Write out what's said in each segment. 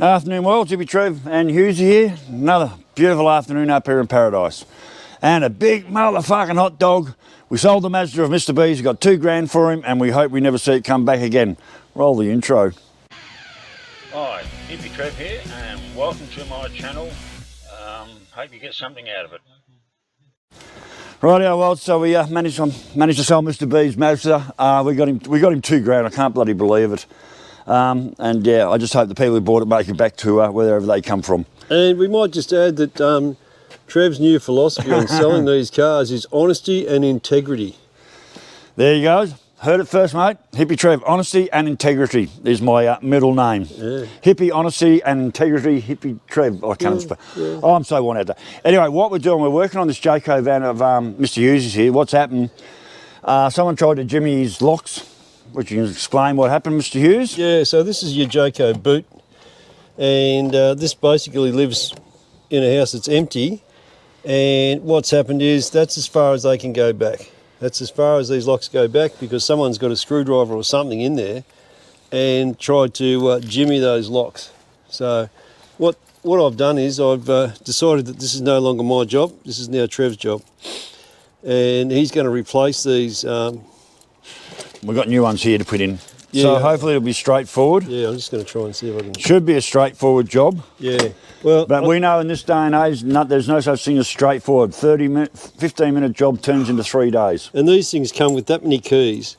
Afternoon world, Hippy Trev and Hughie here. Another beautiful afternoon up here in paradise. And a big motherfucking hot dog. We sold the Mazda of Mr. B's, we got $2,000 for him, and we hope we never see it come back again. Roll the intro. Hi, Hippy Trev here, and welcome to my channel. Hope you get something out of it. Rightio, well, so we managed to sell Mr. B's Mazda. We got him $2,000. I can't bloody believe it. And yeah, I just hope the people who bought it make it back to wherever they come from. And we might just add that Trev's new philosophy on selling these cars is honesty and integrity. There you go. Heard it first, mate. Hippy Trev, honesty and integrity is my middle name. Yeah. Hippy, honesty and integrity, Hippy Trev. I can't spell. Yeah. Oh, I'm so one out there. Anyway, what we're doing, we're working on this Jayco van of Mr. Hughie's here. What's happened? Someone tried to jimmy his locks, which you can explain what happened, Mr. Hughes. Yeah, so this is your Jayco boot, and this basically lives in a house that's empty, and what's happened is that's as far as they can go back. That's as far as these locks go back because someone's got a screwdriver or something in there and tried to jimmy those locks. So what I've done is I've decided that this is no longer my job, this is now Trev's job. And he's going to replace these. We've got new ones here to put in. Yeah. So hopefully it'll be straightforward. Yeah, I'm just going to try and see if I can. Should be a straightforward job. Yeah. Well, But we know in this day and age, there's no such thing as straightforward. 15-minute job turns into 3 days. and these things come with that many keys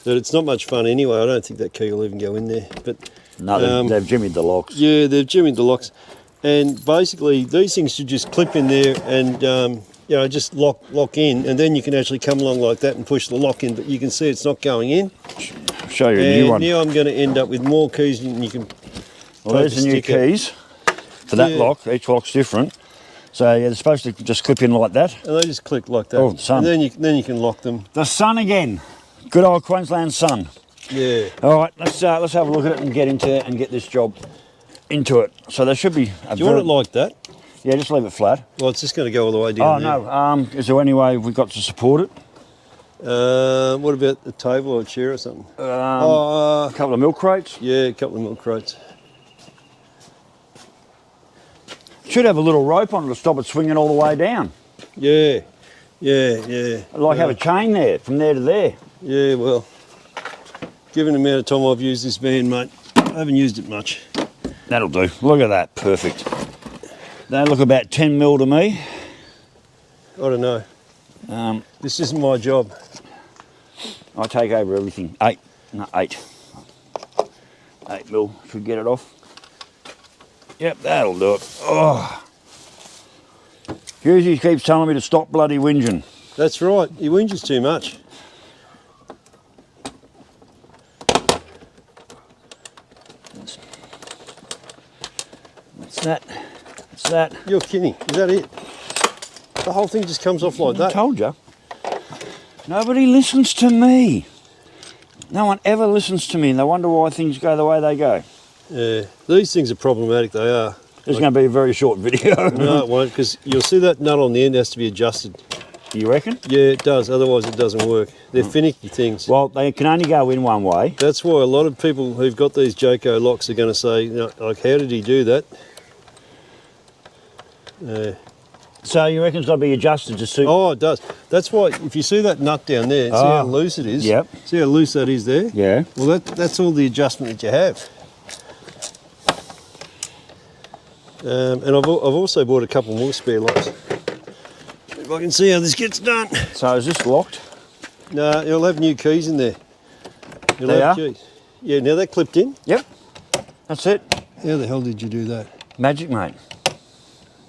that it's not much fun anyway. I don't think that key will even go in there. But No, they've jimmied the locks. yeah, they've jimmied the locks, and basically these things should just clip in there and just lock in, and then you can actually come along like that and push the lock in. But you can see it's not going in. I'll show you a And new one. now I'm going to end up with more keys, and you can. Well, there's the new keys for that lock. Each lock's different. So yeah, they're supposed to just clip in like that. And they just click like that. Oh, the sun. And then you can lock them. The sun again. Good old Queensland sun. Yeah. All right, let's have a look at it and get into it and get this job into it. So there should be. Do you want it like that? Yeah, just leave it flat. Well, it's just going to go all the way Oh down there. no. Is there any way we've got to support it? What about a table or a chair or something? A couple of milk crates. Yeah, a couple of milk crates. Should have a little rope on it to stop it swinging all the way down. Yeah. Have a chain there, from there to there. Yeah, well, given the amount of time I've used this van, mate, I haven't used it much. That'll do. Look at that, perfect. They look about 10 mil to me. I don't know. This isn't my job. I take over everything. 8 mil, should get it off. Yep, that'll do it. Oh. Hughie keeps telling me to stop bloody whinging. That's right. He whinges too much. What's that? What's that? You're kidding. Is that it? The whole thing just comes off like I that. told you. Nobody listens to me. No one ever listens to me, and they wonder why things go the way they go. Yeah, these things are problematic, they are. It's going to be a very short video. No, it won't, because you'll see that nut on the end has to be adjusted. You reckon? Yeah, it does, otherwise it doesn't work. They're finicky things. Well, they can only go in one way. That's why a lot of people who've got these Jayco locks are going to say, like, how did he do that? So you reckon it's got to be adjusted to suit? Oh, it does. That's why, if you see that nut down there, see how loose it is? Yep. See how loose that is there? Yeah. Well, that's all the adjustment that you have. And I've also bought a couple more spare locks. If I can see how this gets done. So is this locked? No, you'll have new keys in there. You'll They have are? keys. Yeah, now they're clipped in. Yep. That's it. How the hell did you do that? Magic, mate.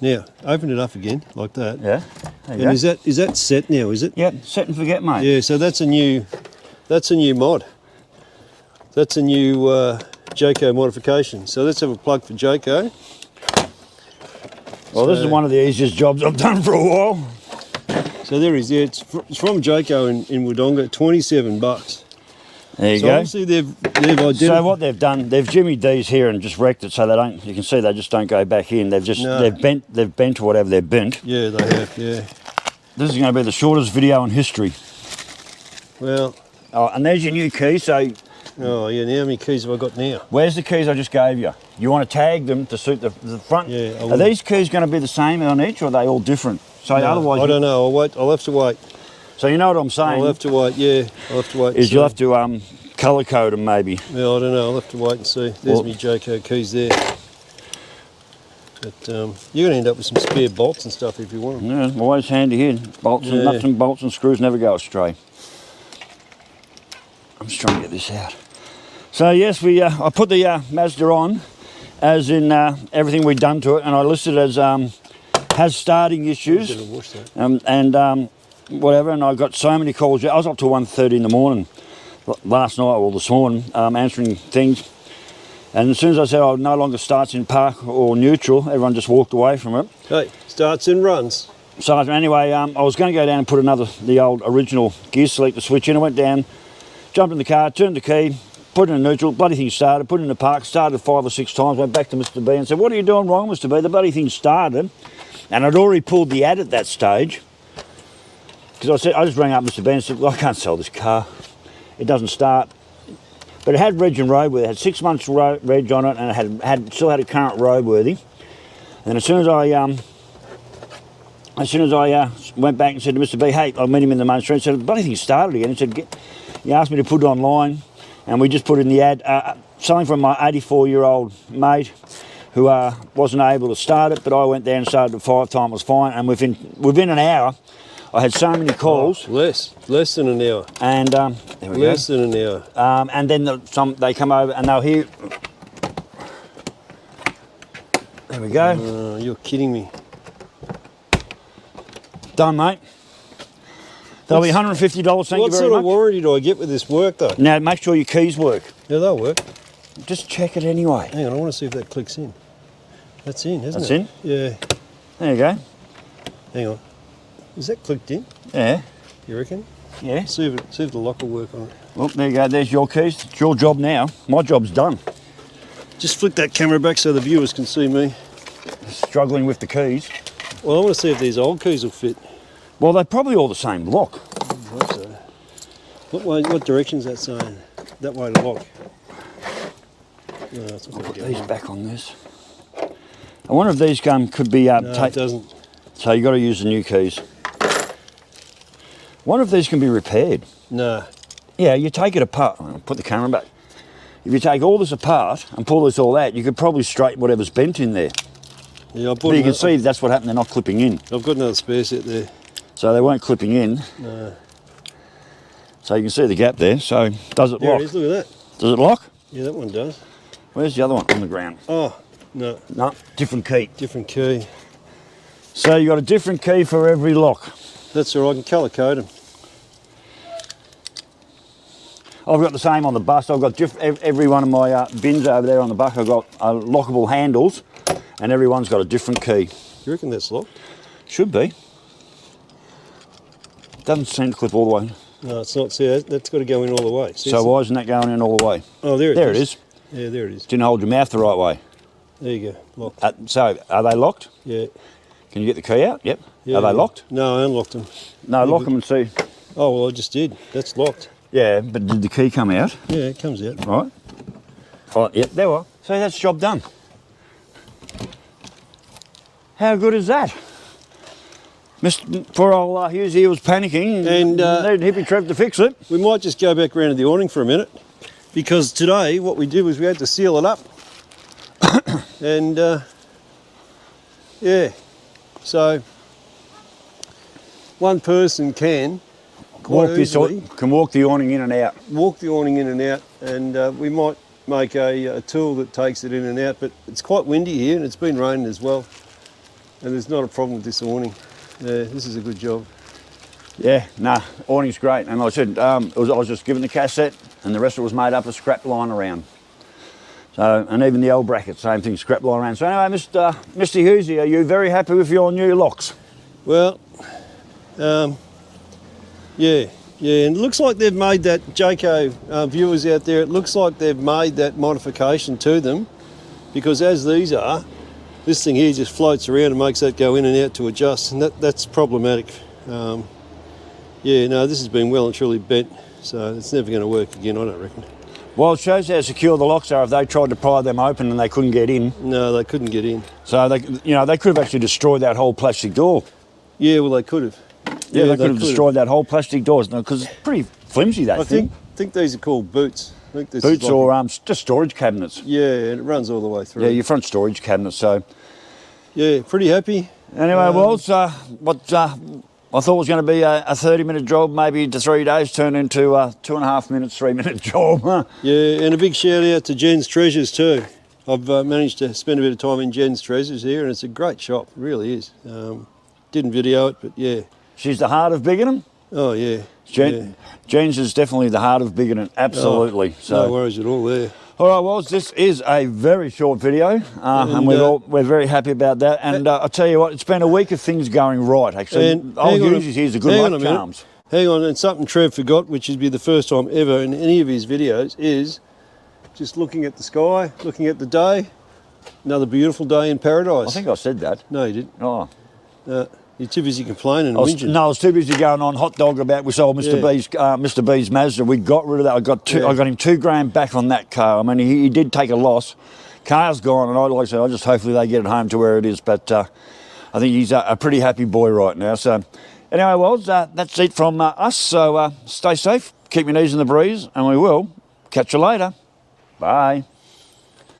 Now, open it up again, like that. Yeah. There you And go. is that set now, is it? Yep. Set and forget, mate. Yeah, so that's a new mod. That's a new Jayco modification. So let's have a plug for Jayco. Well, this is one of the easiest jobs I've done for a while. So there he is. Yeah, it's from Jayco in Wodonga, $27. There you So go. obviously they've identified. So what they've done, they've jimmied these here and just wrecked it so they don't. You can see they just don't go back in. They've just No. they've bent or whatever they're bent. Yeah, they have. Yeah. This is going to be the shortest video in history. Well, Oh, and there's your new key. So Oh, yeah, now how many keys have I got now? Where's the keys I just gave you? You want to tag them to suit the front. Yeah, I Are will. these keys going to be the same on each, or are they all different? So No, otherwise, I don't know. I'll have to wait. So you know what I'm saying? I'll have to wait, yeah. I'll have to wait. Is you'll have to colour code them maybe. Yeah, I don't know. I'll have to wait and see. There's my Jayco keys there. But you're going to end up with some spare bolts and stuff if you want them. Yeah, always handy here. Bolts and nuts and bolts and screws never go astray. I'm just trying to get this out. So yes, I put the Mazda on, as in everything we'd done to it, and I listed it as has starting issues, and whatever. And I got so many calls. I was up till 1:30 in the morning last night or this morning, answering things. And as soon as I said, oh, no longer starts in park or neutral, everyone just walked away from it. Hey, starts and runs. So anyway, I was going to go down and put the old original gear selector switch in. I went down, jumped in the car, turned the key, put it in neutral, bloody thing started, put it in the park, started 5 or 6 times, went back to Mr. B and said, what are you doing wrong, Mr. B? The bloody thing started. And I'd already pulled the ad at that stage. Because I just rang up Mr. B and said, well, I can't sell this car. It doesn't start. But it had reg and roadworthy. It had 6 months reg on it, and it still had a current roadworthy. And as soon as I went back and said to Mr. B, hey, I met him in the main street, and said, the bloody thing started again. He said, he asked me to put it online, and we just put in the ad, something from my 84-year-old mate who wasn't able to start it, but I went there and started it 5 times, it was fine, and within an hour, I had so many calls. Oh, less than an hour. And there we go. Less than an hour. And then they come over and they'll hear. There we go. Oh, you're kidding me. Done, mate. They'll be $150. Thank you very much. What sort of warranty do I get with this work, though? Now, make sure your keys work. Yeah, they'll work. Just check it anyway. Hang on, I want to see if that clicks in. That's in, isn't That's it? in? Yeah. There you go. Hang on. Is that clicked in? Yeah. You reckon? Yeah. See if the lock will work on it. Well, there you go. There's your keys. It's your job now. My job's done. Just flick that camera back so the viewers can see me. Struggling with the keys. Well, I want to see if these old keys will fit. Well, they're probably all the same lock. I hope so. What direction's that saying? That way to lock. No, it's not Put going to these go. back on this. I wonder if these could be... No, it doesn't. So you've got to use the new keys. Wonder if these can be repaired. No. Yeah, you take it apart. I'll put the camera back. If you take all this apart and pull this all out, you could probably straighten whatever's bent in there. Yeah, But you can see that's what happened. They're not clipping in. I've got another spare set there. So they weren't clipping in. No. So you can see the gap there. So does it There lock? it is, look at that. Does it lock? Yeah, that one does. Where's the other one on the ground? Oh, no. No, different key. Different key. So you've got a different key for every lock. That's all right, I can colour code them. I've got the same on the bus. I've got every one of my bins over there on the bus. I've got lockable handles, and everyone's got a different key. You reckon that's locked? Should be. Doesn't seem to clip all the way. No, it's not. See, that's got to go in all the way. See, So why isn't that going in all the way? Oh, there it is. There it is. Yeah, there it is. Didn't hold your mouth the right way. There you go. Locked. So are they locked? Yeah. Can you get the key out? Yep. Yeah, Are they yeah. locked? No, I unlocked them. No, lock them and see. Oh, well, I just did. That's locked. Yeah, but did the key come out? Yeah, it comes out. Right. Oh, yep, there we are. So that's job done. How good is that? Poor old Hughie was panicking and needed Hippy Trev to fix it. We might just go back around to the awning for a minute, because today what we did was we had to seal it up. And yeah, so one person can quite easily Can walk the awning in and out. walk the awning in and out, and we might make a tool that takes it in and out, but it's quite windy here and it's been raining as well, and there's not a problem with this awning. This is a good job. Yeah, nah, awning's great. And like I said, I was just given the cassette, and the rest of it was made up of scrap lying around. So, and even the old bracket, same thing, scrap lying around. So anyway, Mr. Hughie, are you very happy with your new locks? Well, yeah, and it looks like they've made that, Jayco viewers out there, it looks like they've made that modification to them, because as these are, this thing here just floats around and makes that go in and out to adjust, and that's problematic. Yeah, no, this has been well and truly bent, so it's never going to work again, I don't reckon. Well, it shows how secure the locks are if they tried to pry them open and they couldn't get in. No, they couldn't get in. So they could have actually destroyed that whole plastic door. Yeah, well, they could have. Yeah, they could have destroyed that whole plastic door because it's pretty flimsy, that thing. I think these are called boots. I think this Boots is like or just storage cabinets. Yeah, and it runs all the way through. Yeah, your front storage cabinet. So yeah, pretty happy. anyway, what I thought was going to be a 30-minute job, maybe into 3 days, turned into a 2.5 minutes, 3-minute job. Yeah, and a big shout out to Jen's Treasures too. I've managed to spend a bit of time in Jen's Treasures here, and it's a great shop. It really is. Didn't video it, but yeah. She's the heart of Biggin. Oh yeah. Jen's is definitely the heart of Biggin, absolutely. So no worries at all there. All right, well, this is a very short video, and we're very happy about that. And I'll tell you what, it's been a week of things going right, actually. Old Hughie's here's a good luck charms. Hang on, and something Trev forgot, which would be the first time ever in any of his videos, is just looking at the sky, looking at the day. Another beautiful day in paradise. I think I said that. No, you didn't. Oh. You're too busy complaining and whinging. No, I was too busy going on hot dog about we sold Mr. B's Mazda. We got rid of that. I got him $2,000 back on that car. I mean, he did take a loss. Car's gone, and like I said, I just hopefully they get it home to where it is. But I think he's a pretty happy boy right now. So anyway, well, that's it from us. So stay safe, keep your knees in the breeze, and we will catch you later. Bye.